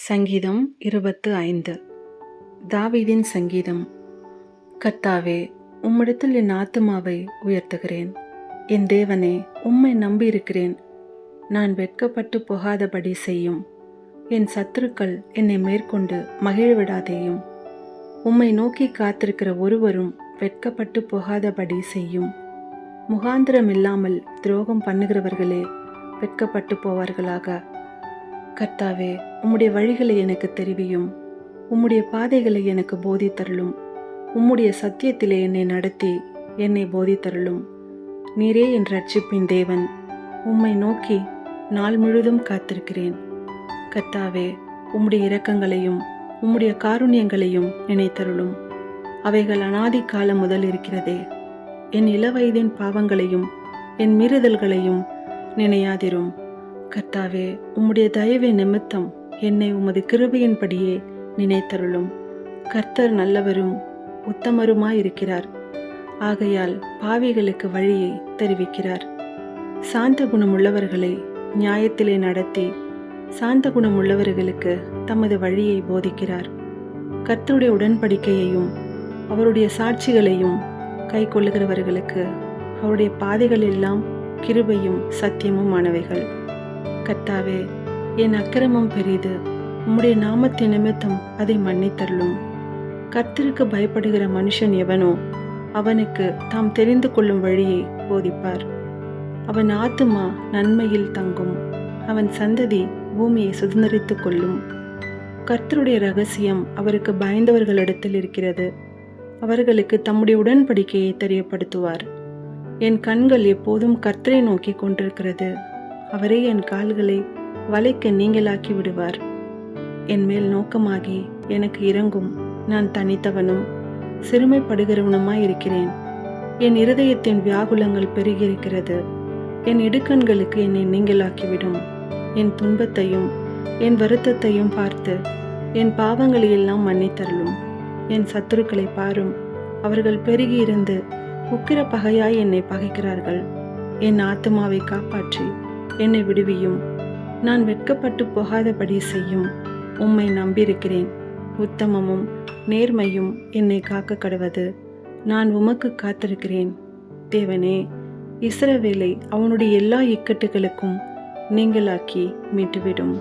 சங்கீதம் 25. தாவீதின் சங்கீதம். கர்த்தாவே, உம்மிடத்தில் என் ஆத்துமாவை உயர்த்துகிறேன். என் தேவனே, உம்மை நம்பியிருக்கிறேன். நான் வெட்கப்பட்டு போகாதபடி செய்யும். என் சத்துருக்கள் என்னை மேற்கொண்டு மகிழவிடாதேயும். உம்மை நோக்கி காத்திருக்கிற ஒருவரும் வெட்கப்பட்டு போகாதபடி செய்யும். முகாந்திரம் இல்லாமல் துரோகம் பண்ணுகிறவர்களே வெட்கப்பட்டு போவார்களாக. கர்த்தாவே, உம்முடைய வழிகளை எனக்கு தெரிவியும். உம்முடைய பாதைகளை எனக்கு போதித்தருளும். உம்முடைய சத்தியத்திலே என்னை நடத்தி என்னை போதித்தருளும். நீரே என் இரட்சிப்பின் தேவன். உம்மை நோக்கி நாள் முழுதும் காத்திருக்கிறேன். கர்த்தாவே, உம்முடைய இரக்கங்களையும் உம்முடைய காருண்யங்களையும் நினைத்தருளும். அவைகள் அநாதி காலம் முதல் இருக்கிறதே. என் இளவயதின் பாவங்களையும் என் மீறுதல்களையும் நினையாதிரும். கர்த்தாவே, உம்முடைய தயவின் நிமித்தம் என்னை உமது கிருபையின்படியே நினைத்தருளும். கர்த்தர் நல்லவரும் உத்தமருமாயிருக்கிறார். ஆகையால் பாவிகளுக்கு வழியை தெரிவிக்கிறார். சாந்த குணமுள்ளவர்களை நியாயத்திலே நடத்தி சாந்த குணமுள்ளவர்களுக்கு தமது வழியை போதிக்கிறார். கர்த்தருடைய உடன்படிக்கையையும் அவருடைய சாட்சிகளையும் கை கொள்ளுகிறவர்களுக்கு அவருடைய பாதைகள் எல்லாம் கிருபையும் சத்தியமும் ஆனவைகள். கர்த்தாவே, என் அக்கிரமம் பெரிது. உம்முடைய நாமத்தின் நிமித்தம் அதை மன்னித்தருளும். கர்த்தருக்கு பயப்படுகிற மனுஷன் எவனோ அவனுக்கு தாம் தெரிந்து கொள்ளும் வழியை போதிப்பார். அவன் ஆத்துமா நன்மையில் தங்கும். அவன் சந்ததி பூமியை சுதந்தரித்துக் கொள்ளும். கர்த்தருடைய இரகசியம் அவருக்கு பயந்தவர்களிடத்தில் இருக்கிறது. அவர்களுக்கு தம்முடைய உடன்படிக்கையை தெரியப்படுத்துவார். என் கண்கள் எப்போதும் கர்த்தரை நோக்கி கொண்டிருக்கிறது. அவரே என் கால்களை வலைக்கு நீங்களாக்கி விடுவார். என் மேல் நோக்கமாகி எனக்கு இரங்கும். நான் தனித்தவனும் சிறுமைப்படுகிறவனுமாயிருக்கிறேன். என் இருதயத்தின் வியாகுலங்கள் பெருகியிருக்கிறது. என் இடுக்கண்களுக்கு என்னை நீங்களாக்கிவிடும். என் துன்பத்தையும் என் வருத்தத்தையும் பார்த்து என் பாவங்களையெல்லாம் மன்னித்தருளும். என் சத்துருக்களை பாரும். அவர்கள் பெருகியிருந்து உக்கிர பகையாய் என்னை பகைக்கிறார்கள். என் ஆத்துமாவை காப்பாற்றி என்னை விடுவியும். நான் வெட்கப்பட்டு போகாதபடி செய்யும். உம்மை நம்பியிருக்கிறேன். உத்தமமும் நேர்மையும் என்னை காக்க கடவது. நான் உமக்கு காத்திருக்கிறேன். தேவனே, இஸ்ரவேலை அவனுடைய எல்லா இக்கட்டுகளுக்கும் நீங்களாக்கி மீட்டுவிடும்.